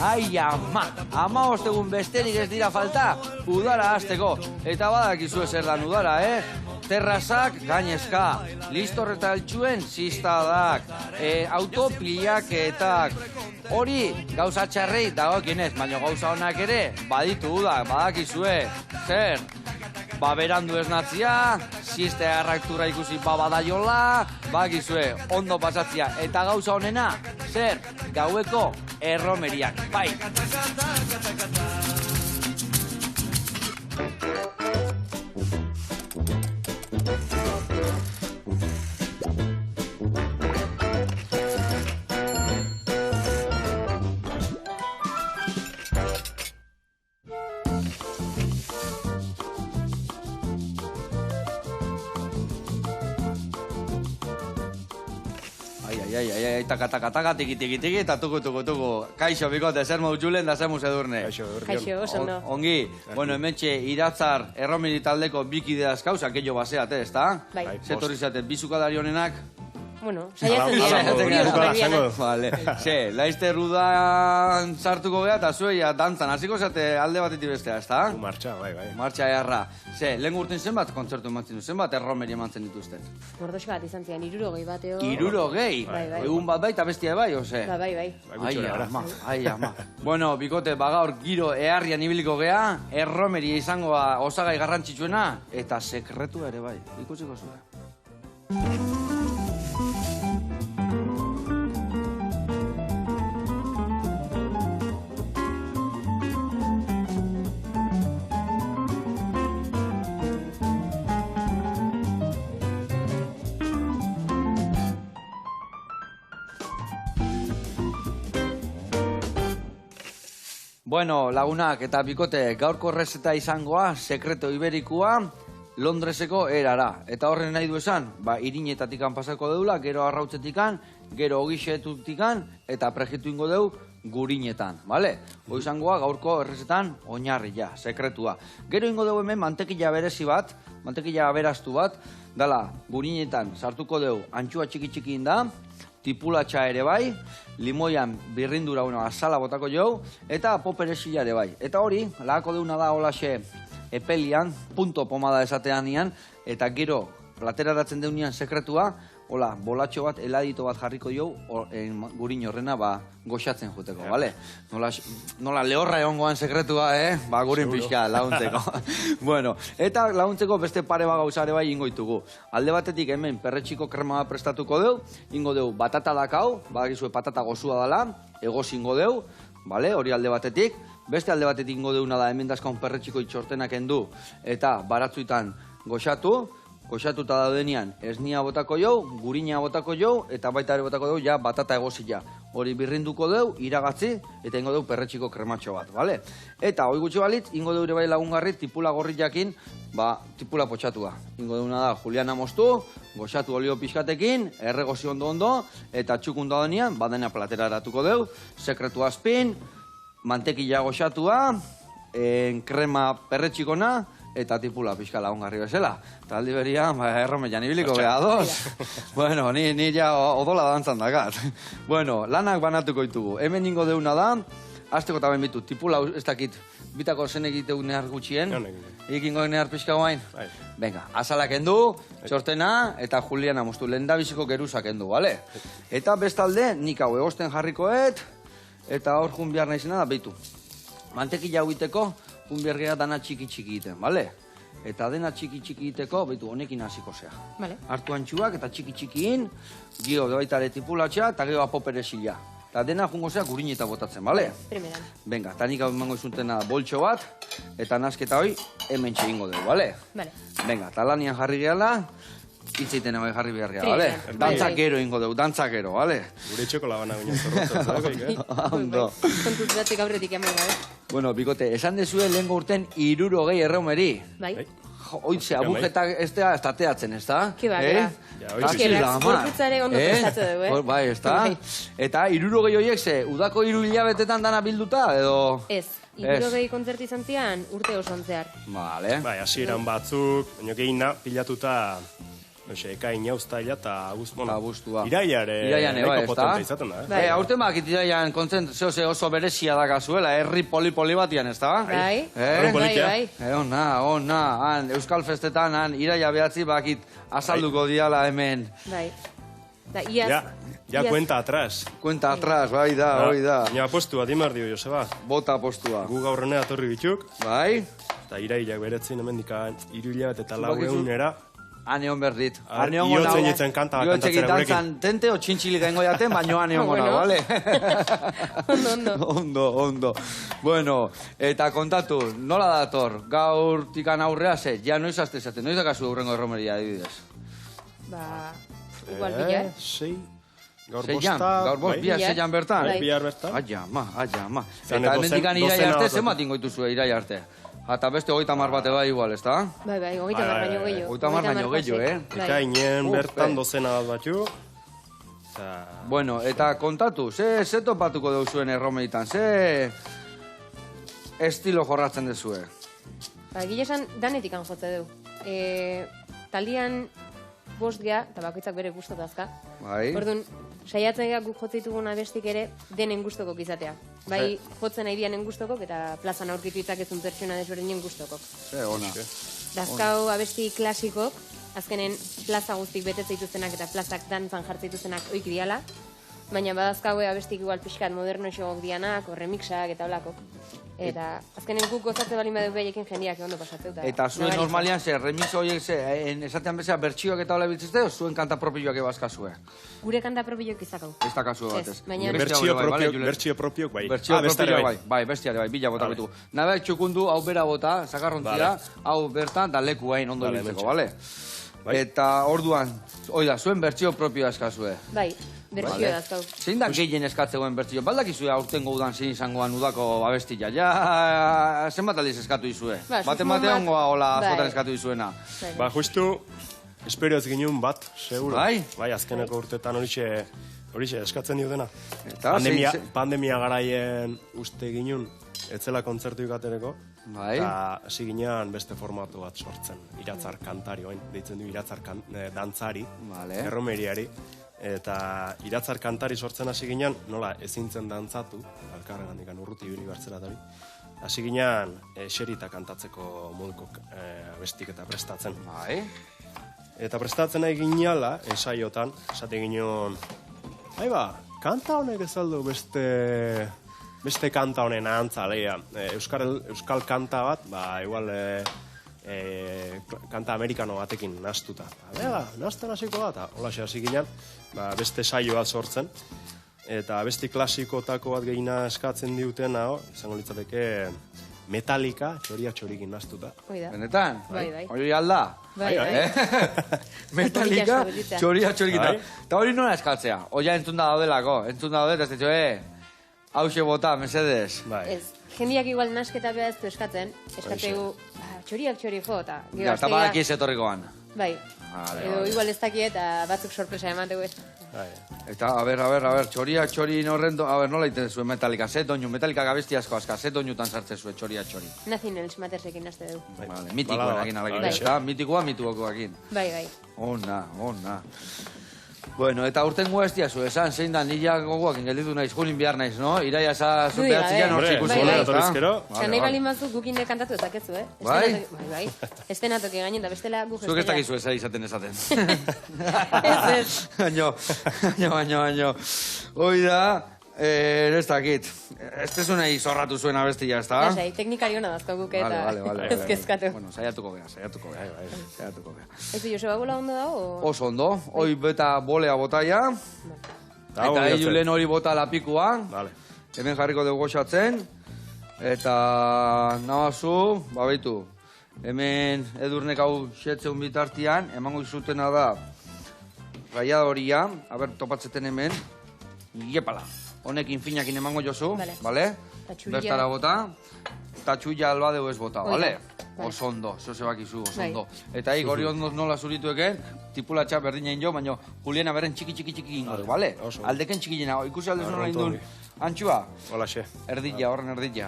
Ai, ama ostegun besterik ez dira falta, udara hasteko. Eta badakizu zer dan udara, Terrazak gainezka, listorreta altxuen ziztadak, autopilaketak. Hori gauza txarrei dagokinez, baina gauza honak ere baditu udak, badakizue. Zer? Berandu esnatzia, ziste arraktura ikusi badaiola, badakizue, ondo pasatzia. Eta gauza honena, zer? Gaueko erromeriak, bai. Taka, tiki, eta tuku. Kaixo, bikote, zer modu Julen da zer mu edurne. Kaixo, oso ondo. Ongi, bueno, hementxe iratzar erromeri taldeko bikideaz kauza, keio baseate, ez da? Bai. Zetorri zate, bizukadari honenak? Bueno, saiatzen dira. Vale. Laizte rudan sartuko geha eta zueia dantzan. Hasiko zate alde batetik bestea, ez da? Martxa, bai. Martxa eharra. Lehen urten zenbat kontzertu emantzen du, zenbat erromeri emantzen dituzten? Mordoxo bat izan zian, 60 bateo. 60? Egun bat bai eta bestia bai, ose? Bai. Ai, ama. Bueno, bikote, gaur giro eharrian ibiliko geha, erromeri izangoa osagai garrantzitsuena, eta sekretua ere bai. Ikusiko zuen. Bueno, lagunak eta bikote, gaurko errezeta izangoa, sekreto iberikua, Londreseko erara. Eta horren nahi du esan, irinetatikan pasako deula, gero arrautzetikan, gero ogixetutikan, eta prejitu ingo deu gurinetan, bale? Hoi izangoa gaurko errezetan oinarria, sekretua. Gero ingo deu hemen mantekila berezi bat, mantekila beraztu bat, dala, gurinetan sartuko deu antxua txiki da, tipulatxa ere bai, limoian birrindura azala botako jau, eta poperesila ere bai. Eta hori, lahako deuna da holaxe epelian, punto pomada esatean nian, eta gero plateraratzen deunian sekretua, hola, bolatxo bat, heladito bat jarriko jau, gurin horrena goxatzen juteko, bale? Nola lehorra egongoan sekretua, gurin pixka laguntzeko. Bueno, eta laguntzeko beste pare gauzare bai ingo ditugu. Alde batetik hemen perretxiko krema bat prestatuko deu, ingo deu batata dakau, badakizue patata gozua dela, egoz ingo deu, bale, hori alde batetik. Beste alde batetik ingo deuna da hemen dazkaun perretxiko itxortenak endu, eta baratzuetan goxatu, goxatuta daudenean esnia botako jau, gurina botako jau, eta baita ere botako deu ja batata egozila. Hori birrinduko deu, iragatzi, eta ingo deu perretxiko krematxo bat, bale? Eta hoi gutxi balitz, ingo deu ere bai lagungarri tipula gorri jakin, tipula potxatua. Ingo deuna da juliana moztu, goxatu olio pixkatekin, erregozi ondo, eta txukun daudenean, badena platera eratuko deu, sekretu azpin, mantekila goxatua, krema perretxikona, eta tipula pixka lagungarri bezala. Eta aldi berian, erromean ibiliko beha doz. Bueno, ni ja odola dantzan dakat. Bueno, lanak banatuko ditugu. Hemen ingo deuna da, azteko eta benbitu, tipula ez dakit, bitako zen egiteu nehar gutxien. Ikingo nehar pixka guain. Venga, azalak endu, txortena, eta juliana moztu, lehendabiziko geruzak endu, bale? Eta bestalde, nik hau egosten jarrikoet, eta hor jun behar naizena da, behitu. Mantekila hau iteko, jun behar gara dana txiki iten, bale? Eta dena txiki iteko, behitu, honekin hasiko zea. Hartu antxuak eta txikiin, gio baita ere tipulatxa, eta gero apoperesila. Eta dena jungo zea gurineta botatzen, bale? Primeran. Venga, eta nik hau emango izuntena boltxo bat, eta nasketa hoi, hemen txegingo dugu, bale? Bale. Venga, eta lanian jarri gehala, itzeiten ebai jarri behar gehala, bale? Dantzakero ingo dugu, dantzakero, bale? Gure txoko labana ginen zorrotzen. Ondo. Kontutzatik aurretik hemen gabe. Bueno, bikote, esan dezue lehenko urten 60 erromeri. Bai. Oitze, agujetak ez da estateatzen, ez da? Kiba, kiba. Gorputzare ondo prestatu dugu, Bai, ez da? Eta 60 horiek ze, udako 3 hilabetetan dana bilduta, edo? Ez. 60 kontzertu izan zian urte oso ontzear. Vale. Bai, hasieran batzuk, baina gehina pilatuta ekaina, uztaila eta abuztua. Iraian nahiko potente izaten da. Aurten bakit iraian kontzentrazio oso berezia dakazuela, herri poli-poli batian, ez da? Bai. Ona, Euskal Festetan, iraia behatzi bakit azalduko diala hemen. Bai. Ja, cuenta atrás. Cuenta atrás, bai da. Ja, apostua, dimar dio, Joseba. Bota apostua. Gu gaurrenea torri bituk. Bai. Eta iraiak beretzin hemendikan 3 eta 400era. Ane hon berdit. Iotzen jitzen kanta bat kantatzera gurekin. Dantzan tente o txintxilik gaingo jaten, baino ane hon gona, bale? Ondo. Bueno, eta kontatu, nola dator? Gaur tikan aurrea ze, ja noiz azte zaten, noiz dakazu urrengo erromeria, adibidez? Igual bila, Sei. Gaur bost, bia zeian bertan? Bihar bertan. Aia, Eta hemendikan irai arte, zenbat ingoitu zuen irai arte? Eta beste 30 bate bai igual, ez da? Bai, 30 baino gehiago. 30 baino gehiago, Ekainen bertan dozena bat batxu. Bueno, eta kontatu, ze topatuko dugu zuen erromeitan, ze estilo jorratzen dezue? Gile esan danetikan jotze du. Taldian bost geha, eta bakoitzak bere gustotazka. Bai. Orduan, saiatzen guk jotzen ditugun abestik ere denen gustokok izatea. Bai, jotzen nahi dianen gustokok eta plazan aurkitu itzakezun pertsona desberdinen gustokok. Ze, ona. Dazkau abesti klasikok, azkenen plaza guztik betetze dituztenak eta plazak dantzan jartze dituztenak oik diala, baina badazkaue abestik igual pixkat modernoxogok dianak, o remixak eta olakok. Eta azkenen guk gozatze balin badu behiekin jendiak ondo pasatzeu. Eta zuen normalian remix horiek esatean bezala bertxioak eta hola biltzizte, o zuen kanta propioak ebazkazue? Gure kanta propioak izakau. Ez da kasu batez. Bertxio propiok bai. Bertxio propioak bai, bestiare bai, bila bota betu. Nabe txukundu hau bera bota, sakarrontzia, hau bertan, da leku hain ondo biltzeko, bale? Eta orduan, oida, zuen bertxio propioa eskazue. Bai. Bertxio dazkau. Zein da gehien eskatzegoen bertxio? Baldakizue aurtengo udan zein izangoan udako abestia. Ja, zenbat aldiz eskatu izue? Bate ongoa hola azotan eskatu izuena. Justu, espero ez ginen bat, seguro. Bai, azkeneko urtetan horixe eskatzen dio dena. Pandemia garaien uste ginen, etzela kontzertu ikatereko. Eta hasi ginean beste formatu bat sortzen. Iratzar kantari, deitzen du iratzar dantzari, erromeriari. Eta iratzar kantari sortzen hasi ginean, nola ezintzen dantzatu, alkarren handikan urruti ibili bartzela eta hasi ginean eserita kantatzeko moduko abestik eta prestatzen. Eta prestatzen nahi gineala, ensaiotan, esate ginean, kanta honek ez aldo beste kanta honen ahantza, leia, euskal kanta bat, igual kanta amerikano batekin nastuta. Nasten hasiko da, eta hola hasi ginean, beste saio bat sortzen, eta beste klasikotako bat gehiena eskatzen diutena, izango litzateke Metallica, txorikin nastuta. Benetan? Bai. Hori alda? Bai. Metallica, txorikin. Eta hori nola eskatzea? Oia entzun da daudelako, eta ez ditxo, hause bota, mesedez. Ez, jendiak igual nasketa beha ez du eskatzen, eskategu txoriak jo, eta... Eta badaki ez etorrikoan. Bai, edo igual ez daki eta batzuk sorpresa emategu ez. Eta, a ber, txori norren, nola iten zuen Metallica, Metallica gabesti asko aska, doinutan sartze zuen txori. Nazinels Matersekin naste du. Mitikoan agin alakin, mitikoa mituokoakin. Bai. Ona. Bueno, eta urtengo ez diazu, esan zein da, nila gogoak ingelitu naiz, julin behar naiz, no? Iraia behatzian hor txiku zuela, ezta? Nahi balin batzuk gukinde kantatu ezakezu, Bai. Estenatoki gainen, da bestela guk Zuk ez dakizu ez izaten. Ez. Baino. Hoi da, ez dakit. Ez tezunei zorratu zuen abestia, ez da? Lasai, teknikari hona dazko guk eta ez kezkatu. Bueno, saiatuko gea. Ez du, Joseba bola ondo dago? Oso ondo, hoi beta bolea botaia. Eta hilu lehen hori bota lapikua. Hemen jarriko dugu goxatzen. Eta nabazu, babaitu. Hemen edurnek hau xetzeun bitartian, emango izutena da raiadoria, topatzeten hemen, iepala. Honekin finakin emango jozu, bale? Bertara bota, eta txuia albadeu ez bota, bale? Oso ondo, zozebakizu, oso ondo. Eta hori ondo nola zuritueken, tipulatxa berdina injo, baina Juliana berren txiki ingo, bale? Aldeken txikilena, ikusi aldezu nola indun antxua? Holaxe. Horren erdilla.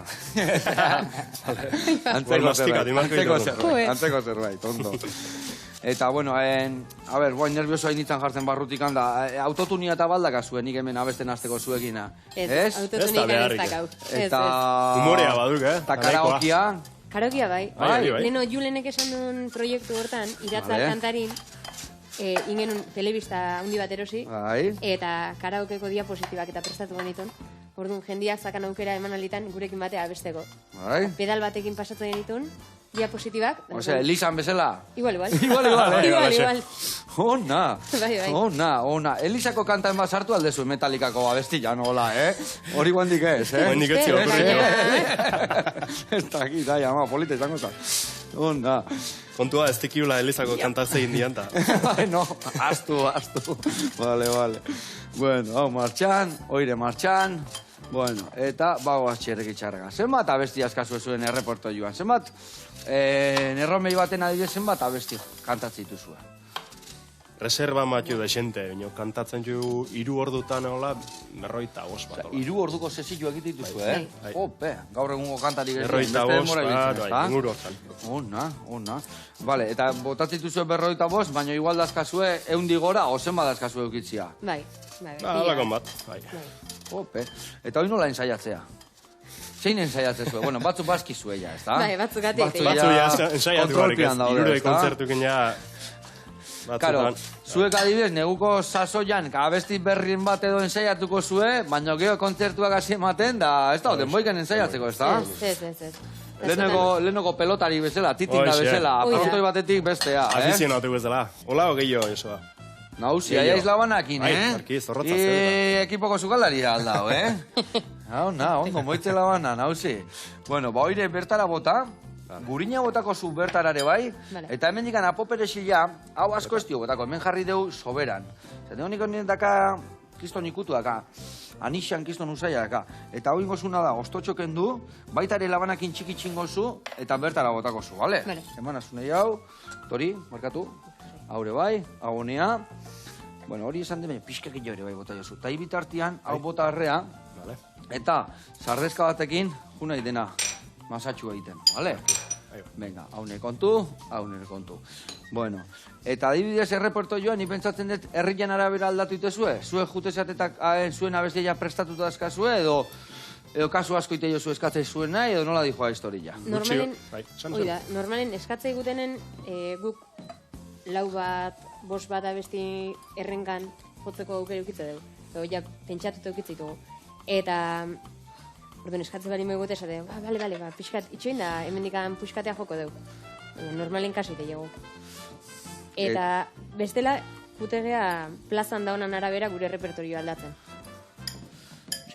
Antzeko zerbait, ondo. Eta, bueno, a ber, guain nervioso hain ditzen jartzen barrutik handa, autotunia eta baldaka zuen, nik hemen abesten azteko zuekina. Ez, autotunik anestakau. Eta... Humorea baduk, Eta karaokia. Karaokia bai. Leno Julenek esan duen proiektu hortan, iratzar kantarin, ingenun telebista handi bat erosi, eta karaokeko diapositibak eta prestatu genitun. Orduan, jendiak zakan aukera eman alitan gurekin batea abesteko. Pedal batekin pasatzen genitun, diapositibak. Ose, Elisan bezala? Igual. Igual. Ona. Elisako kantan bat sartu aldezu Metallicako abestilla, nola, Hori guandik ez, Guandik ez Ez dakit, ama, polita izango zan. Ona. Kontua, ez tikiula Elisako kantazein dianta. No, astu. Vale. Bueno, hau martxan, oire martxan. Bueno, eta bago atxerrek itxarrega. Zenbat abesti askazu zuen erreporto joan? Zenbat, nerromei baten adibidez zenbat abesti kantatzen zuen? Reserva matu de xente, kantatzen ju 3 ordutan hola, 45 bat. 3 orduko sesio egite dituzu, Ope, gaur egungo kantari gehiago. 45 bat, inguru hortan. Ona. Vale, eta botatzen dituzu 45, baina igual dazkazue 100 gora, ozen badazkazue eukitzia. Bai. Alakon bat, bai. Ope, eta hori nola ensaiatzea? Zein ensaiatzen zuen? Bueno, batzuk bazkizue ja, ez da? Bai, batzuk gatik. Batzuk ja ensaiatu barik ez, irure kontzertuken ja... Karo, zuek adibidez, neguko sasoian, abesti berrin bat edo ensaiatuko zue, baina geho kontzertuak hasi ematen, da, ez da, denboiken ensaiatzeko, ez da? Ez. Lehenoko pelotari bezala, titinda bezala, aprotoi batetik bestea, Afizionatu bezala, hola hogei jo, Josoa. Nauzi, aiaiz labanakin, Arki, zorrotza zer. Ekipoko zukalari aldao, ondo, moitze labana, nauzi. Bueno, ba, oire bertara bota, gurina botako zu bertarare bai, eta hemen dikan apoperesila, hau asko ez dio botako, hemen jarri deu soberan. Zer, honik honik daka, kiston ikutu daka, anixan kiston usaila daka. Eta hau ingozuna da, ostotxoken du, baitare labanakin txiki txingozu, eta bertara botako zu, bale? Eman azunei hau, tori, markatu, haure bai, agonea. Bueno, hori esan den, pixkak ere bai bota jozu. Ta bitartian, hau bota arrea, eta sardezka batekin, junai dena, masatxu egiten, bale? Venga, haune kontu. Bueno, eta adibidez erreporto joan, ni pentsatzen dut herrian arabera aldatu itezue? Zue jutezatetak zuen abestia prestatuta dazkazue, edo kasu asko ite jozu eskatzei zuen nahi, edo nola dijoa historia? Normalen eskatzei gutenen guk lau bat, 5 bat abesti errengan jotzeko aukera eukitze dugu. Edo ja pentsatuta eukitze dugu. Eta... Orduan, eskatze bari megote esate, bale, pixkat, itxoin da, hemendikan puxkatea joko dugu. Normalen kasu ite dugu. Eta bestela, putegea plazan daunan arabera gure repertorioa aldatzen.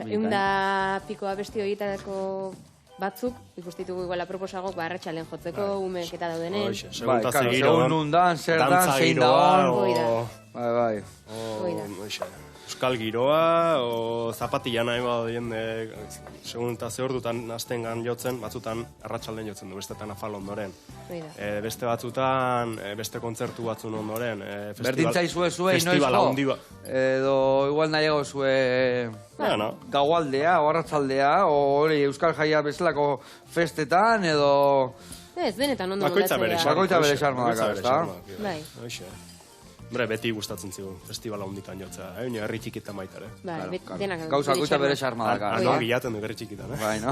Eunda piko abesti horietako batzuk, ikustitugu iguala proposagok, arratxalen jotzeko, umek eta daudenen. Segun nundan, zer dan, zein dagoan. Bai. Euskal giroa, o zapatilla nahi bada jende, segun eta ze ordutan hastengan jotzen, batzutan arratsalden jotzen du, bestetan afal ondoren. Beste batzutan, beste kontzertu batzun ondoren. Berdintzai zue, inoizko? Edo igual nahiago zue gaualdea, o arratsaldea, o hori Euskal Jaia bezalako festetan, edo... Ez, denetan ondo nolatzea. Bakoitza bere xarma daka, ez da? Bai. Hombre, beti gustatzen zigu, festivala honditan jotzea, herri txikitan baitare. Gauza goita bere xarma daka. Anoa gilaten du herri txikitan, Bai, no?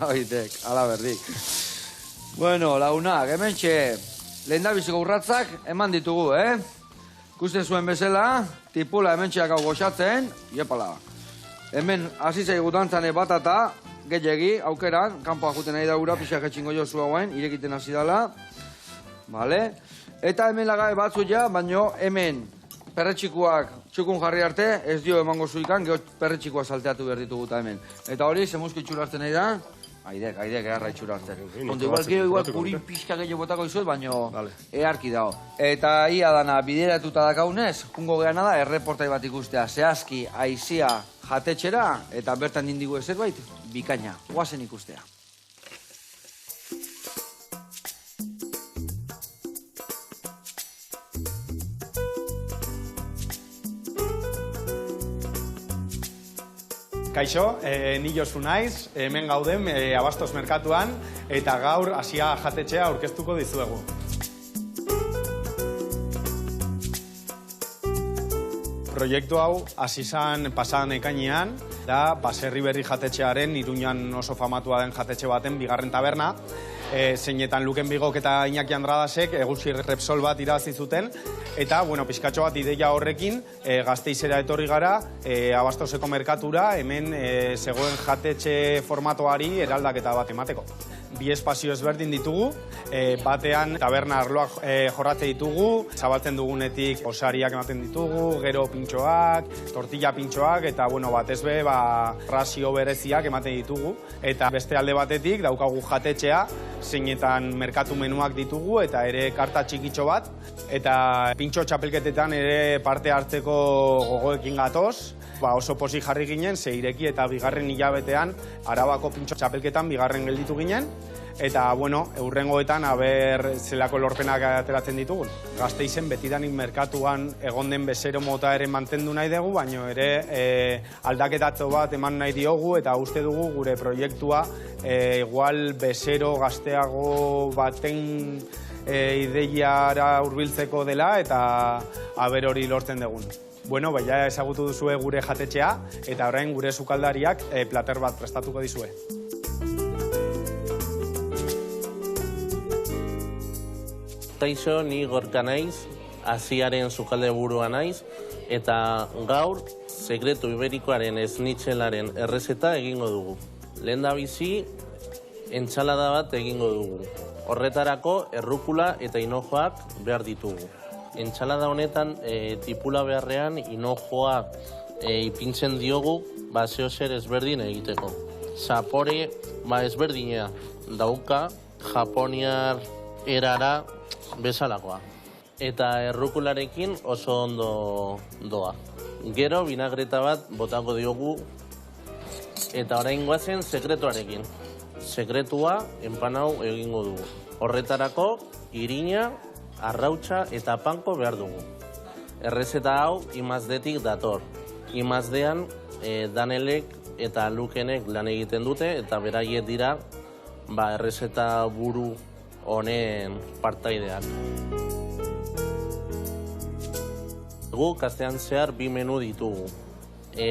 Oitek, ala berdik. Bueno, launak, hemen txe, lehen da biziko urratzak, eman ditugu, Kusten zuen bezala, tipula hemen txeak hau goxatzen, iepala. Hemen hasi zaigu dantzane batata, gehiagi, aukeran, kanpoa juten nahi daura, pixak etxingo jozu hauen, irekiten hasi dala. Vale? Eta hemen lagabe batzu ja, baino hemen perretxikuak txukun jarri arte, ez dio emango zuikan, geho perretxikoa salteatu behar ditugu eta hemen. Eta hori, zemuzko itxurazten nahi da? Aidek, eharra itxurazten. Ondo, igual purin pixka gehiago botako izuet, baino eharki dago. Eta ia dana bideratuta dakaunez, jungo geana da, erreportai bat ikustea, zehazki, aizia jatetxera, eta bertan dindigu zerbait, bikaina, guazen ikustea. Kaixo, ni Josu naiz, hemen gauden Abastos merkatuan, eta gaur hasia jatetxea aurkeztuko dizuegu. proiektu hau hasi izan pasadan ekainean, da Baserri Berri jatetxearen Iruñan oso famatua den jatetxe baten bigarren taberna, zeinetan Luken Bigok eta Iñaki Andradasek eguzki Repsol bat irabazi zuten, eta, pizkatxo bat ideia horrekin, Gasteizera etorri gara, Abastoseko merkatura, hemen zegoen jatetxe formatoari eraldaketa bat emateko. Bi espazio ezberdin ditugu, batean taberna arloak jorratze ditugu, zabaltzen dugunetik osariak ematen ditugu, gero pintxoak, tortilla pintxoak, eta batez be, razio bereziak ematen ditugu. Eta beste alde batetik daukagu jatetxea, zeinetan merkatu menuak ditugu, eta ere karta txikitxo bat, eta pintxo txapelketetan ere parte hartzeko gogoekin gatoz. Oso pozik jarri ginen, ze ireki eta bigarren hilabetean Arabako pintxo txapelketan bigarren gelditu ginen, eta, eurrengoetan aber zelako lorpenak ateratzen ditugun. Gasteizen betidanik merkatuan egon den bezero mota ere mantendu nahi dugu, baina ere aldaketatxo bat eman nahi diogu, eta uste dugu gure proiektua igual bezero gazteago baten ideiara hurbiltzeko dela, eta aber hori lortzen dugun. Ja ezagutu duzue gure jatetxea, eta orain gure sukaldariak plater bat prestatuko dizue. Kaixo, ni Gorka naiz, Asiaren sukalde burua naiz, eta gaur sekretu iberikoaren esnitxelaren errezeta egingo dugu. Lehendabizi, entsalada bat egingo dugu. Horretarako errukula eta hinojoak behar ditugu. Entsalada honetan tipula beharrean hinojoa ipintzen diogu zeozer ezberdin egiteko. Zapore ezberdina dauka, japoniar erara bezalakoa. Eta errukularekin oso ondo doa. Gero binagreta bat botako diogu, eta orain goazen sekretuarekin. Sekretua enpanau egingo dugu. Horretarako irina, arrautxa eta panko behar dugu. Errezeta hau imazdetik dator. Imazdean Danelek eta Lukenek lan egiten dute, eta beraiek dira errezeta buru honen partaideak. Guk astean zehar bi menu ditugu.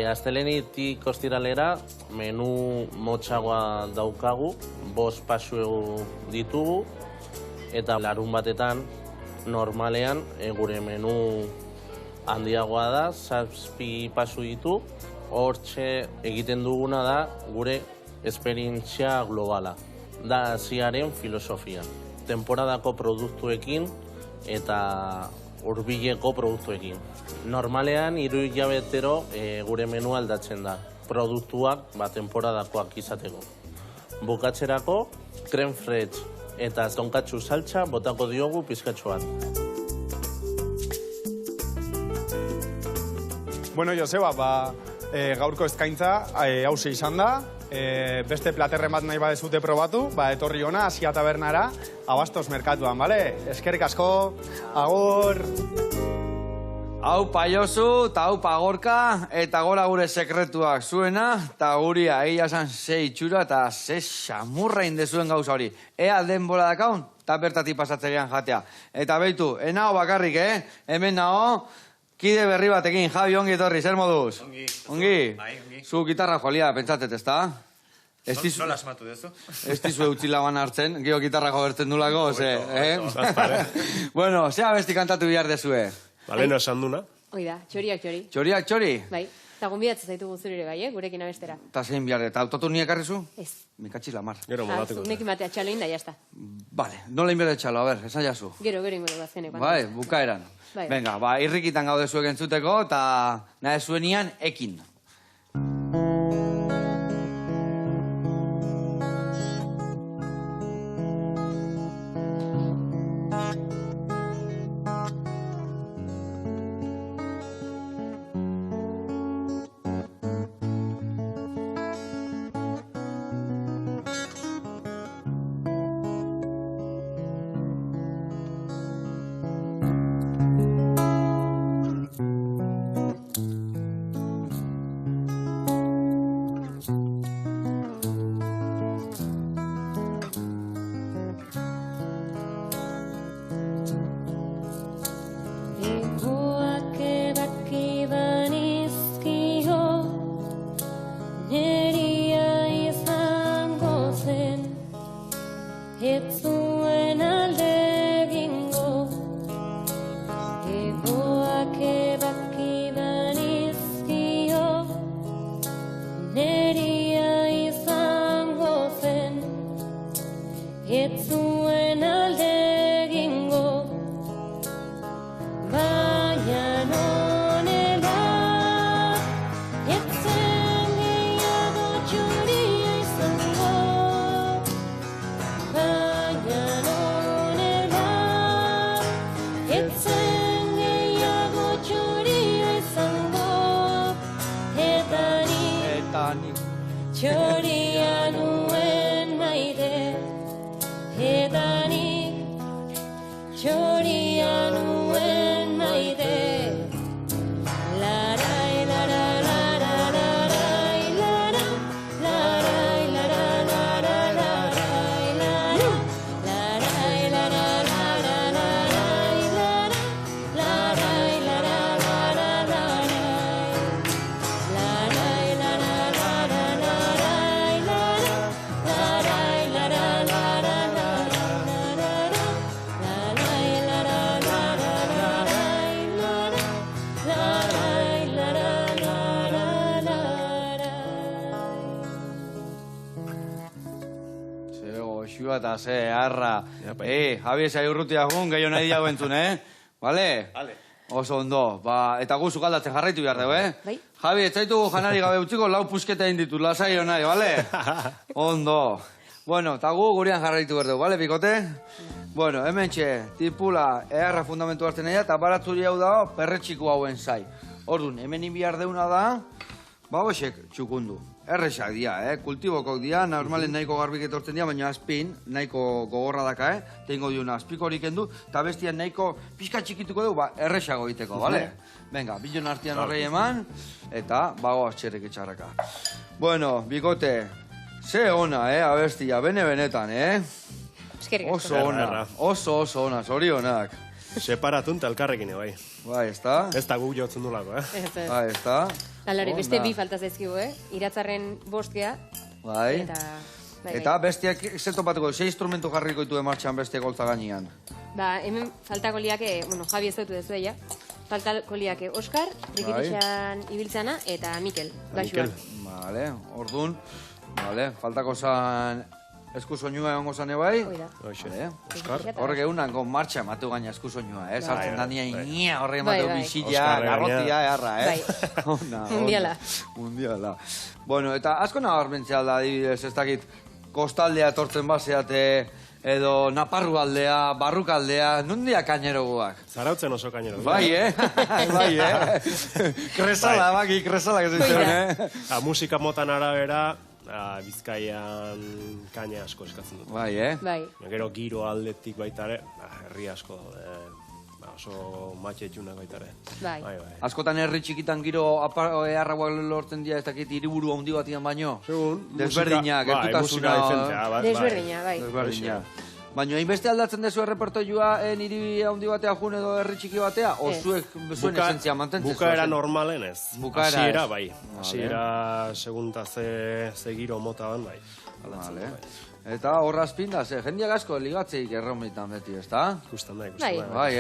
Astelehenetik ostiralera menu motxagoa daukagu, 5 pasu ditugu, eta larun batetan normalean gure menu handiagoa da, 7 pasu ditu. Hortxe egiten duguna da gure esperientzia globala. Da Asiaren filosofia. Temporadako produktuekin eta hurbileko produktuekin. Normalean 3 hilabetero gure menu aldatzen da. Produktuak temporadakoak izateko. Bukatzerako creme fraiche eta tonkatsu saltsa botako diogu pizkatxoan. Joseba, gaurko eskaintza hause izan da. Beste platerren bat nahi badezute probatu, etorri ona, Asia tabernara, Abastos merkatuan, bale? Eskerrik asko, agur! Hau paiozu, eta hau pagorka, eta gora gure sekretuak zuena, eta guria, egia esan ze itxura, eta ze xamurra indezuen gauza hori. Ea denbora dakaun, eta bertatik pasatzegean jatea. Eta behitu, enao bakarrik, hemen nao, kide berri batekin, Javi, ongi etorri, zer moduz? Ongi. Ongi? Zu gitarra joalia, pentsatet, ez da? Nola asmatu dezu? Ez dizue utzilagoan hartzen, gio gitarra jobertzen dulako, ze, Bueno, zea besti kantatu bihar dezue? Baleno esan duna. Oida, txoriak txori. Txoriak txori? Bai, eta gonbidatzen zaitu guzuri ere bai, gurekin abestera. Eta zein bihar, eta autotu ni ekarrizu? Ez. Mikatxi lamar. Gero molateko. Zunekin batea txalo inda, jazta. Vale, nola inberde txalo, a ber, esan jazu. Gero ingo dugu azkeneko. Bai, bukaeran. Bai. Venga, irrikitan gaude zuek entzuteko, eta nahi zuenian ekin. eta nik. Txoria nuen maite, eta nik txoria nuen maite. Larai, lara, lara, larai, lara, larai, lara, lara, larai, lara, larai, lara, lara, larai, lara, larai, lara, lara, larai, larai, lara, lara, larai, lara, larai, lara, lara, Xua eta ze, arra. Javi esai urrutia gun, gehiago nahi diago entzun, Bale? Bale. Oso ondo. Eta gu zukaldatzen jarraitu behar dugu, Bai. Javi, ez zaitu janari gabe utziko, lau pusketa inditu, lasai honari, bale? Ondo. Bueno, eta gu gurean jarraitu behar dugu, bale, Pikote? Bueno, hemen txe, tipula eharra fundamentu hartzen nahi, eta baratzuri hau da, perretxiko hauen zai. Orduan, hemen inbiar deuna da, babosek txukundu. Erresak dia, kultibokok dia, normalen nahiko garbik etortzen dia, baina azpin, nahiko gogorra daka, tengo diuna azpikorik endu, eta bestian nahiko pixka txikituko dugu, erresago egiteko, bale? Venga, bilon artian horrei eman, eta bago txerrek etxarraka. Bueno, Bikote, ze ona, abestia, benetan, Oso ona, oso ona, zorionak. Separatun talkarrekin, bai. Bai, ez da? Ez da guk jotzen dulako, Bai, ez da? Alare, beste bi falta zaizkigu, Iratzarren bostkea. Bai. Bai. Eta bestiak zetopatuko, ze instrumentu jarriko ditu emartxan beste goltza gainean? Ba, hemen faltako liake, Javi ez dautu dezu eia. Faltako liake Oskar, Rikitixan ibiltzana, eta Mikel, baxuan. Vale, orduan, vale, faltako zan eskusoinua egongo zane bai? Oida. Oskar? Horrek egunango martxa ematu gaina eskusoinua, sartzen da nia horrek Bai, ematu bai. bizilla, garrotia, erra, Bai. Mundiala. Mundiala. Bueno, eta asko nabarmentzea da, adibidez, ez dakit, kostaldea etortzen baseate, edo Naparru aldea, Barruk aldea, nondia kaineroguak? Zarautzen oso kainero. Bai, Bai, Kresala, baki, kresala que zintzen, Musika motan arabera, Bizkaian kaina asko eskatzen dut. Bai, Bai. Gero giro aldetik baita ere, herri asko daude, oso matxetxunak baita ere. Bai. Askotan herri txikitan giro eharraguak lortzen dira, ez dakit hiriburu handi batian baino. Desberdinak, gertutasuna. Desberdina, bai. Desberdina. Baina hainbeste aldatzen dezu errepertoioa hiri handi batea jun edo herri txiki batea, o zuek zuen esentzia mantentzen? Bukaera normalen ez. Hasiera bai. Hasiera segunta ze giro mota ban bai. Eta horrazpin da, jendiak asko ligatzeik erromitan beti, ez da? Ikusten da, Bai.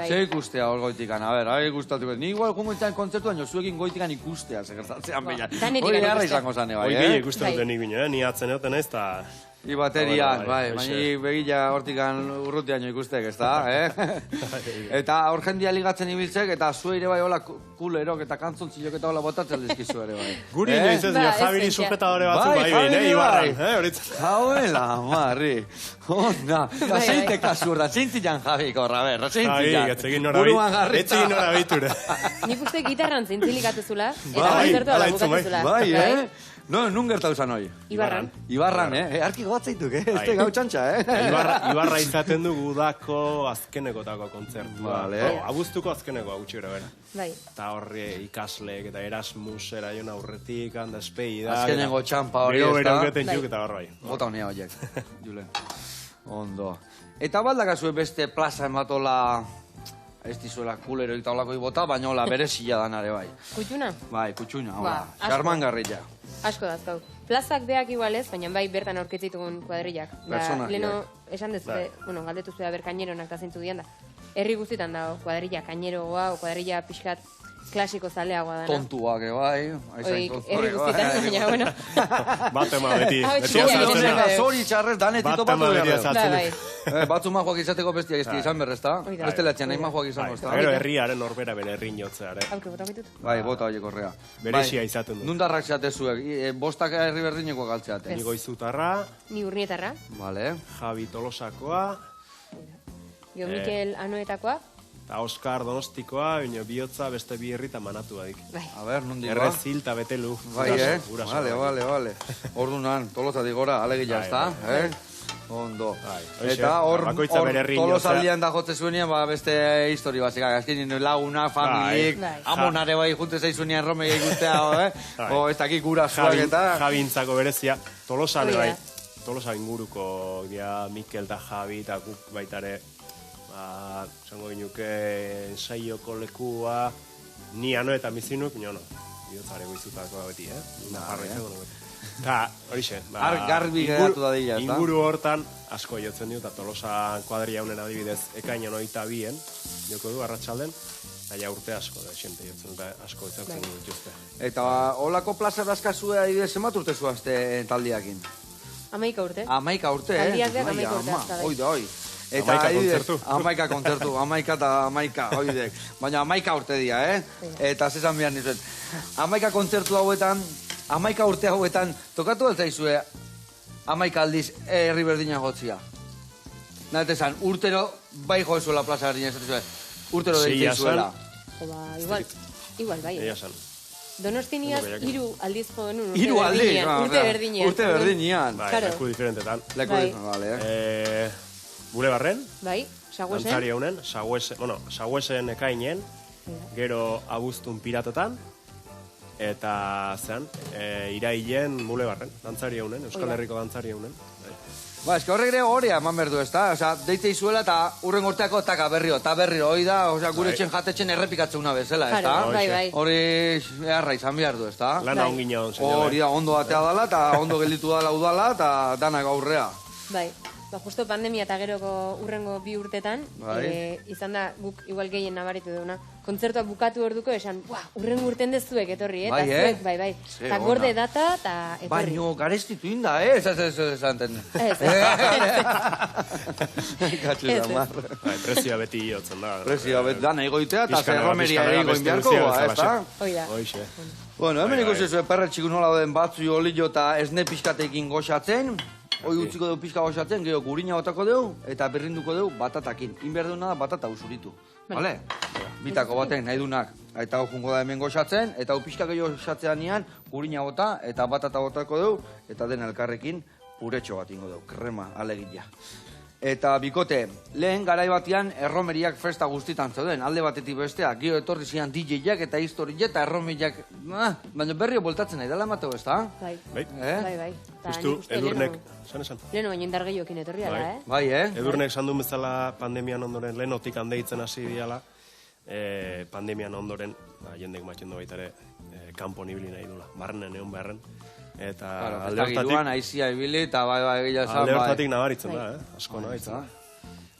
Ze ikustea hor goitikan, ikustatuko. Ni igual jungoitzan kontzertu, baina zuekin goitikan ikustea, segertatzean behian. Hori harra izango zane, bai, Hoi ikusten duten nik bine, ni atzen egoten ez, eta... I baterian, bai, baina begila hortikan urrutian ikustek, ez da, Eta hor jendia ligatzen ibiltzek, eta zue ere bai hola kulerok eta kantzontzilok eta hola botatzen dizkizu ere bai. Guri inoiz ez dira, Javiri sujetadore batzuk bai, Ibarran, Jauela, marri, ona, eta zeinte kasurda, zeintian Javi korra, ber, zeintian. Buruan garrita. Etzegin nora biture. Nik uste gitarran zintzilikatuzula, eta konzertua da bukatuzula. Bai, No, nun gertau zan hoi? Ibarran. Ibarran, Arki gotzaituk, Ez te gau txantxa, Ibarra izaten du gudako azkenekotako kontzertua. Abuztuko azkeneko gutxi gara bera. Bai. Eta horri ikasleek eta Erasmusera joan aurretik, handa espeida. Azkenengo txampa hori ez da. Bero ungeten txuk eta hor bai. Bota honia horiek, Julen. Ondo. Eta baldakazue beste plaza ematola... Ez dizuela kuleroik taulakoi bota, baina hola berezia danare bai. Kutxuna? Bai, kutxuna, hola. Xarman garrilla. Asko dazkau. Plazak beak igualez, baina bai bertan aurketzitugun kuadrillak. Personak, Leno, esan dezute, galdetuzte da ber kaineronak da zintzu dian da. Herri guztietan dago, kuadrilla kainerogoa, o kuadrilla pixkat klasiko zaleagoa dana. Tontuak, bai. Herri guztietan, baina, bueno. Batema beti. Zori txarrez, danetik topatu behar. Batzu majoak izateko bestiak ez izan berrez, da? Beste latzean, nahi majoak izango, ez da? Gero herriaren horbera bere herrin jotzeare. Hauke, bota bitut? Bai, bota horiek horrea. Berezia izaten du. Nundarrak zeatezuek, bostak herri berdineko galtzeate. Ni Goizutarra. Ni Urnietarra. Vale. Javi Tolosakoa. Gio Mikel Anoetakoa. eta Oskar Donostikoa, baina bihotza beste bi herri eta manatu badik. A ber, nondik ba? Errezil eta betelu. Bai, Vale. Ordunan, Tolosatik gora, alegia, ezta? Ondo. Eta hor Tolosaldian da jotze zuenean, beste histori basika. Azkenin laguna, familik, amonare bai junte zaizuenean Rome ikustea, ez dakik gura zuak eta... Jabintzako berezia, Tolosale bai. Tolosa inguruko, Mikel eta Javi eta guk baitare, zango ginuke ensaioko lekua, ni ano eta mizinuk, no, bihotzare goizutako beti, Eta, horixe, garbi geratu da dira, inguru hortan asko jotzen dio, eta Tolosa kuadria honen adibidez ekainan 22en, joko du, arratsalden, eta ja urte asko da, xente jotzen, asko izatzen dituzte. Eta holako plaza dazkazue adibidez, emat urte zuazte taldiakin? 11 urte. 11 urte, Taldiak behar 11 urte azta bai. Oi. Eta 11 kontzertu, 11 eta 11, oidek. Baina 11 urte dira, Eta zezan behar nizuen. 11 kontzertu hauetan, 11 urte hauetan, tokatu altzaizue 11 aldiz herri berdina jotzia. Nahetezan, urtero bai joezuela plaza berdina esatizue. Urtero deitzuela. Igual, bai. Donostiniaz 3 aldiz joen urte berdinean. Bai, leku diferentetan. Bulebarren, Saguesen. Dantzari haunen, Saguesen ekainen, gero abuztun piratotan, eta irailen Bulebarren, Dantzari haunen, Euskal Herriko Dantzari haunen. Ba, eske horrek ere horea eman berdu, ezta? Osea, deitze izuela eta urren urteako taka berriro, hoi da, osea, gure etxen jatetxen errepikatzen una bezala, ezta? Bai. Hori eharra izan behar du, ezta? Lana ongina hon, senyor. Hori da, ondo batea dala, eta ondo gelditu dala udala, eta danak aurrea. Bai. Justo pandemia eta geroko urrengo 2 urtetan, izan da guk igual gehien nabaritu duguna. Kontzertua bukatu orduko esan, urrengo urten dezuek etorri, eta zuek, bai. Eta gorde data, eta etorri. Baino, garestitu inda, ez enten. Prezioa beti jotzen da. Prezioa beti da, nahi goitea, eta zerromeria egin beharko, ez da? Hoixe. Bueno, hemen ikusi zuen perretxikun nola den batzu olio eta esne pixkatekin goxatzen, hoi utziko dugu pixka goxatzen, geho gurina botako dugu, eta berrinduko dugu batatakin. Inber duena da batata usuritu. Bale? Bitako baten nahi dunak. Eta hau jungo da hemen goxatzen, eta hau pixka gehiago goxatzean nian, gurina bota, eta batata botako dugu, eta den elkarrekin puretxo bat ingo dugu, krema, alegia. Eta bikote, lehen garai batean erromeriak festa guztitan zeuden, alde batetik bestea, gero etorri zian DJ-ak eta historiak eta erromeriak, baina berrio boltatzen nahi, dela emateu, ez da? Bai. Justu, Edurnek, esan? Leheno baino indar gehiokin etorri ala, Bai, Edurnek sandun bezala pandemian ondoren, lehenotik handeitzen hasi diala, pandemian ondoren, jendek matxendo baitare, kanpo nibili nahi dula, barrenen egon beharren. Eta alde hortatik aizia ibili eta bai gila esan, alde hortatik nabaritzen da, asko nabaritzen da.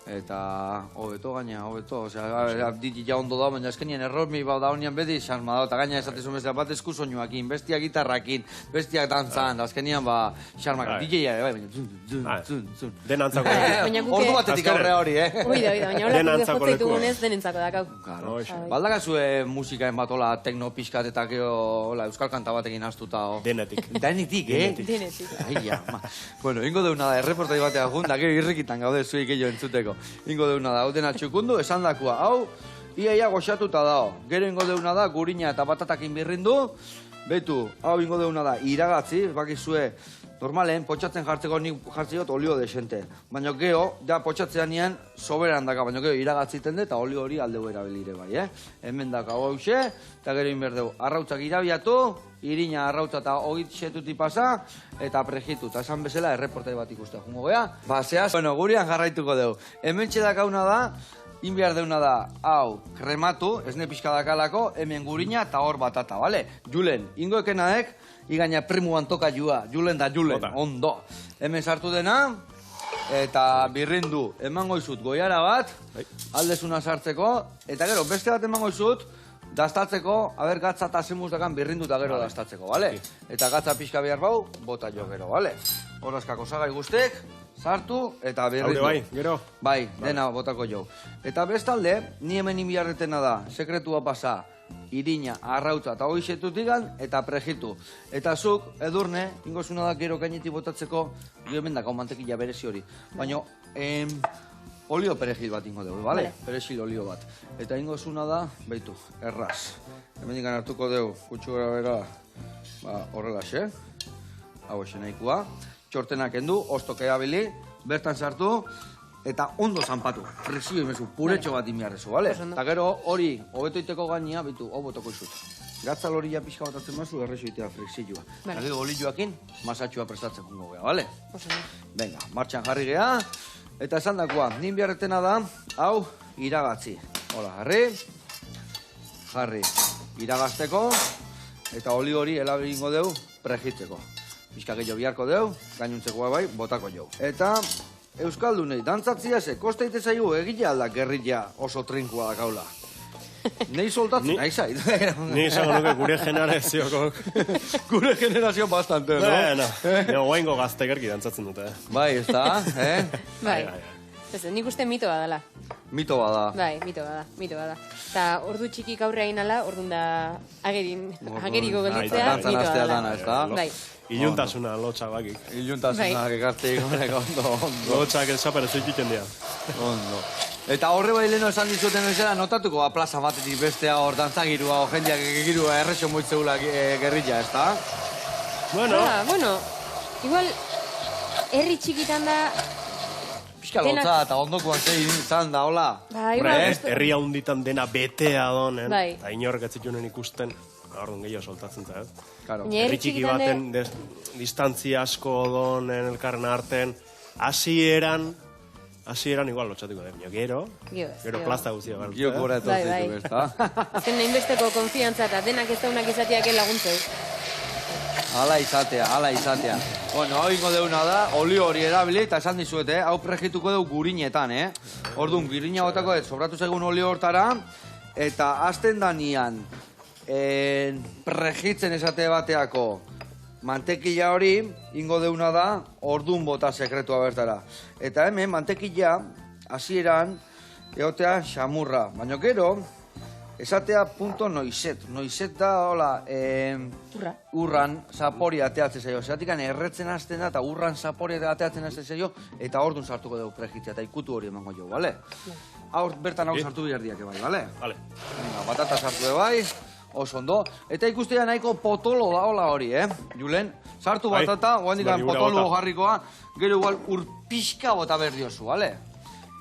Eta hobeto gaina, osea, DJ ondo da, baina eskenien erromi bau da honian beti xarma da, eta gaina esatizun bezala bat esku soinuakin, bestia gitarrakin, bestia dantzan, azkenian xarmak, DJ-a, baina zun. Den antzako. Ordu batetik aurrea hori, Oida, baina hola jotza ditugunez denentzako dakau. Baldakazue musikaen bat hola tekno pixkat eta euskal kanta batekin astuta. Denetik. Denetik, Denetik. Aia, bueno, ingo deuna da, erreportai batea jun, da gero irrikitan gaude zuik gehiago entzuteko. Ingo deuna da, hau dena txukundu, esan dakua, hau, iaia goxatuta dao. Gero ingo deuna da, gurina eta batatakin birrindu, betu, hau ingo deuna da, iragatzi, bakizue, normalen, potxatzen jartzeko nik jartziot olio desente. Baina geho, da potxatzean nian, soberan daka, baina geho, iragatziten eta olio hori aldeu erabilire bai, Hemen daka, hauxe, eta gero inberdeu, arrautzak irabiatu, irina arrautza eta hogit xetuti pasa, eta prejitu, eta esan bezala erreportai bat ikustea. Jungo gea, baseaz, bueno, gurian jarraituko dugu. Hemen txedakauna da, inbiar deuna da, hau, krematu, esne pixka dakalako, hemen gurina eta hor batata, bale? Julen, ingo ekenaek, igaina primuan toka jua, Julen da Julen, ondo. Hemen sartu dena, eta birrindu, emango izut goiara bat, aldezuna sartzeko, eta gero, beste bat emango izut, daztatzeko, haber gatza eta zemuz dakan birrindu eta gero daztatzeko, bale? Eta gatza pixka behar bau, bota jo gero, bale? Horazkako zagai guztek, sartu eta birrindu. Bai, gero? Bai, dena botako jo. Eta bestalde, ni hemen inbiarretena da, sekretua pasa, irina, arrautza eta hoixetutigan, eta prejitu. Eta zuk, Edurne, ingozuna da gero gainetik botatzeko, jo hemen dakau mantekila berezi hori. Baina, olio perejil bat ingo dugu, bale? Perejil olio bat. Eta ingo zuna da, beitu, erraz. Hemen dikan hartuko dugu, kutsu gara bera, horrela xe. Hau esen nahikoa. Txortenak endu, ostok erabili, bertan sartu, eta ondo zanpatu. Frikzio imezu, puretxo bat inbiarrezu, bale? Eta gero hori, hobetoiteko gainea, beitu, hau botoko izut. Gatzal hori ja pixka bat atzen mazu, errezoitea frikzioa. Eta gero olioakin, masatxua prestatzen jungo geha, bale? Venga, martxan jarri geha. Eta esan dakoa, nin biarretena da, hau, iragatzi. Hola, jarri, iragazteko, eta oli hori helabingo deu prejitzeko. Pixka gehiago biharko deu, gainuntzeko bai, botako jau. Eta Euskaldunei, dantzatzia ze, kosteite zaigu egila alda gerrilla oso trinkua da kaula. Nei soltatzen, nahi zait. Ni izango nuke gure generaziokok. Gure generazio bastante, no? Bueno, guaingo gaztekerki dantzatzen dute. Bai, ez da, Bai. Nik uste mito badala. Mito bada. Bai, mito bada. Eta ordu txikik aurre hain ala, orduan da ageriko gelditzea, mito badala. Ez da? Bai. Iluntasuna lotxa bakik. Iluntasuna ekartzeik horrek ondo. Lotxak elxapen ez egiten dira. Ondo. Eta horre bai leheno esan dizuten bezala, notatuko plaza batetik bestea hor dantzagirua o jendeak egirua errexo moitzeula gerrilla, ez da? Bueno. Igual, herri txikitan da... Piska lotza eta ondokoan zein izan da, hola? Herri haunditan dena betea donen, Bai. eta inorrek etzitunen ikusten, orduan gehiago soltatzen zait. Herri Txiki baten distantzia asko donen elkarren arten, hasieran igual lotxatuko da, gero plaza guzia gara. Gio gora etortzitu, ez da? Azken nahin besteko konfiantza eta denak ez daunak izateak laguntzeu. Hala izatea. Bueno, hau ingo deuna da, olio hori erabili, eta esan dizuete, hau prejituko dugu gurinetan, Orduan, gurina gotako, sobratu zaigun olio hortara, eta azten danian, prejitzen esate bateako mantekila hori, ingo deuna da, orduan bota sekretua bertara. Eta hemen, mantekila, hasieran egotea xamurra. Baina gero, esatea punto noizet. Noizet da, hola, urran zapori ateatzen zaio. Zeratik erretzen hasten da, eta urran zapori ateatzen hasten zaio, eta orduan sartuko dugu prejitzea, eta ikutu hori emango jo, bale? Bertan hau sartu bihardiak bai, bale? Bale. Batata sartu bai, oso ondo. Eta ikustea nahiko potolo da hola hori, Julen, sartu batata, oandikan potolo jarrikoa, gero igual urpixka bota berdiozu, bale?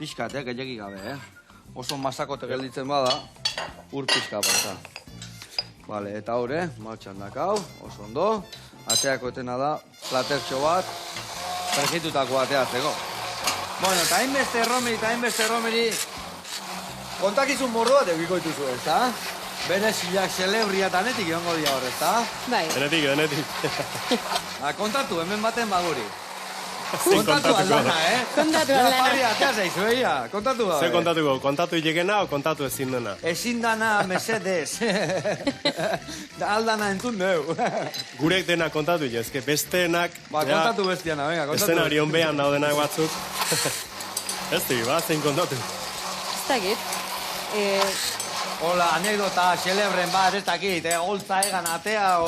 Pixkat, gehiagik gabe, Oso masakote gelditzen bada, urpixka bata. Bale, eta hori, martxan dakau, oso ondo. Ateako etena da, platertxo bat, pergitutako ateatzeko. Bueno, eta hainbeste erromeri, kontakizun mordo bat eukiko dituzu, ez da? Bere zilak celebriatanetik egongo dia hor, ez da? Bai. Denetik. Kontatu, hemen baten baguri. Kontatu aldana, Kontatu aldana. Paria, atea zaizu, kontatu gabe. Zer kontatuko, kontatu ilegena o kontatu ezin dena? Ezin dana, mesedez. Aldana entun deu. Gurek dena kontatu ezke, besteenak... Kontatu bestiana, venga, kontatu. Eszenarion behan daudenak batzuk. Ez tegi, zein kontatu. Ez dakit. Hola, anekdota, celebren bat, ez dakit, holtza egan atea,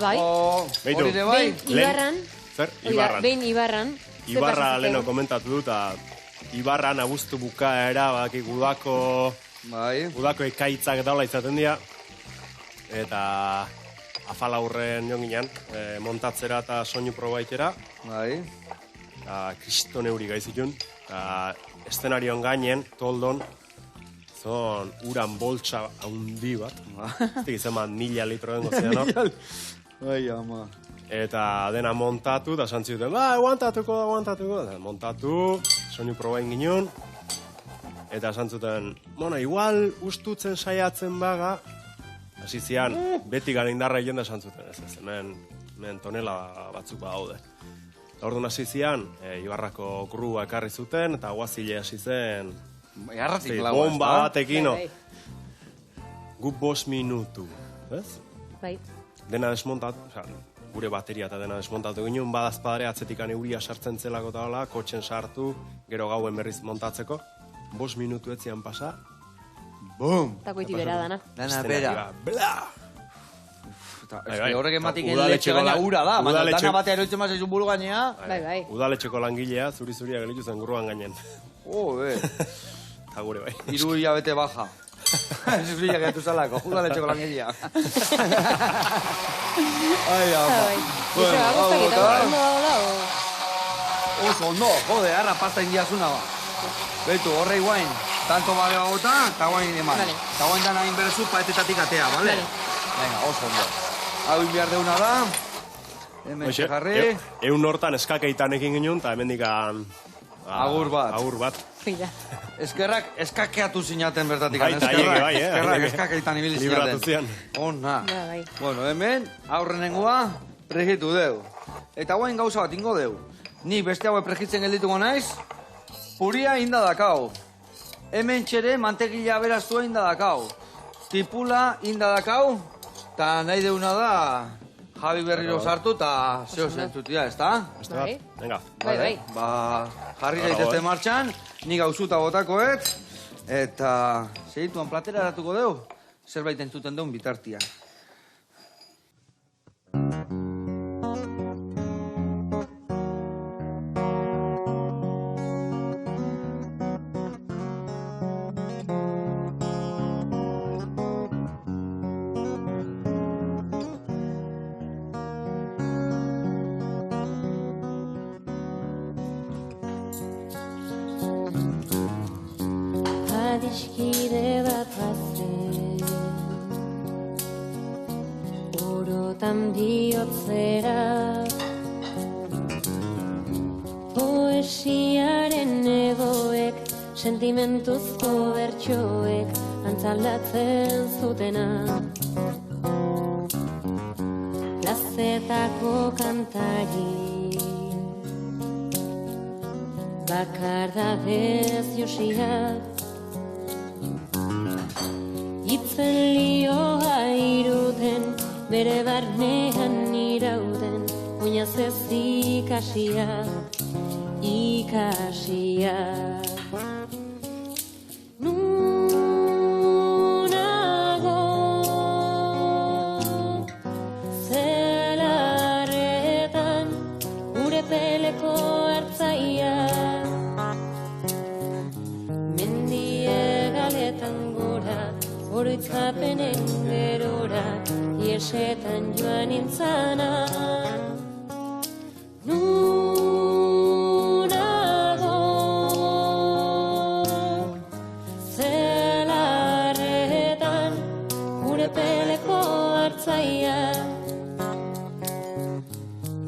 bai. Hori de bai. Ibarran. Zer? Ibarran. Behin Ibarran. Ibarra leheno komentatu dut, Ibarran abuztu bukaera, udako ekaitzak daula izaten dira, eta afala hurren joan ginen, montatzera eta soinu probaitera, eta kriston euri gaizitun, eta eszenarion gainen, toldon, zon uran boltsa haundi bat, ez izan 1000 litro dengo zean hor. Bai, ama. Eta dena montatu, da santzioten, aguantatuko. Montatu, soinu probain ginen. Eta santzuten, igual ustutzen saiatzen baga. Hasi zian, beti gara indarra egin da santzuten, ez, hemen tonela batzuk badaude. Orduan hasi zian, Ibarrako grua ekarri zuten, eta guazile hasi zen... Bomba batekin, gu 5 minutu, ez? Bai. Dena desmontatu, gure bateria eta dena desmontatu ginen, badazpadare atzetikan euria sartzen zelako eta hola, kotxen sartu, gero gauen berriz montatzeko. 5 minutu etzian pasa. Bum! Takoiti bera dana. Dana bera. Bla! Horrek ematik letxe gaina ura da, dana batea eroitzen mazaizu buru gainea. Bai. Udaletxeko langilea, zuri-zuria gelitu zen gruan gainen. Eta gure bai. 3 hilabete baja. Zuzia gaitu zalako, judaletxeko langileak. Ai, ama. Oso ondo, jode, harra pasta indiazuna ba. Betu, horrei guain, tanto bale bagota, eta guain eman. Eta guain dana inberzu paetetatik atea, bale? Venga, oso ondo. Hau inbiar deuna da, hemen txejarri. Egun hortan eskakeitan ekin ginen, eta hemen dikan... Agur bat. Agur bat. Eskerrak eskakeatu zinaten bertatik. Eskerrak eskakeitan ibili zinaten. Ona. Bueno, hemen aurrenengoa pregitu deu. Eta guain gauza bat ingo deu. Ni beste haue pregitzen geldituko naiz, puria inda dakau. Hemen txere mantekila beraztua inda dakau. Tipula inda dakau, eta nahi deuna da Javi berriro sartu eta zeo zentutia, ez da? Bai. Venga. Bai. Ba, jarri zaitezte martxan, ni gauzuta botakoet, eta segituan platera eratuko deu, zerbait entzuten deun bitartia. Adiskide bat bazen, orotan bihotzerak, poesiaren egoek, sentimentuzko bertsoek, antzaldatzen zutena. Plazetako kantari, bakardadez josiak, itzen lioa iruden, bere barnean irauden, oinaz ez ikasia. Nunago zelarretan, gure peleko hartzaia, mendie galetan gora, oroitzapenen gerora, iesetan joan intzana. Nunago zelarretan, gure peleko hartzaia,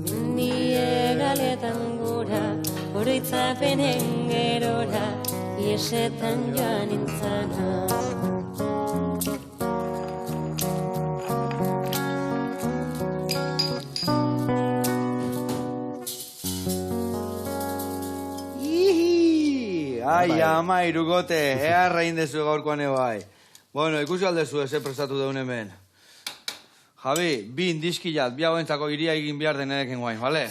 mendie galetan gora, oroitzapenen gerora, iesetan joan intzana. Ai, ama, irukote, eharra indezu gaurkoan bai. Bueno, ikusi aldezu eze prestatu deun hemen. Javi, bi indiskilat, bi hauentzako iria egin behar denekin guain, bale?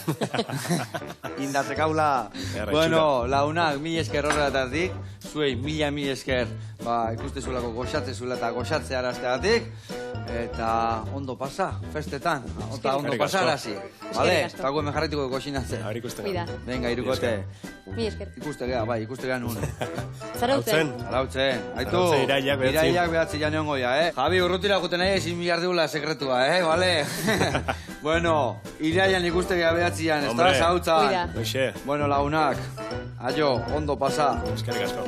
Indatzekaula. Bueno, launak, 1000 esker horretatik, zuei, 1000 esker, ba, ikustezulako goxatzezula eta goxatzea arazteagatik, eta ondo pasa, festetan, eta ondo pasa arazi. Bale, eta guen jarraituko goxinatzen. Venga, irukote. 1000 esker. Ikustegea, bai, ikustegea nun. Zarautzen. Aitu, iraiak behatzi janeon goia, Javi, urrutira juten nahi ezin bihar deula sekretua, bale? Bueno, iraian ikustegea behatzi jan, ez da, zautzan. Bueno, launak, aio, ondo pasa. Eskerrik asko.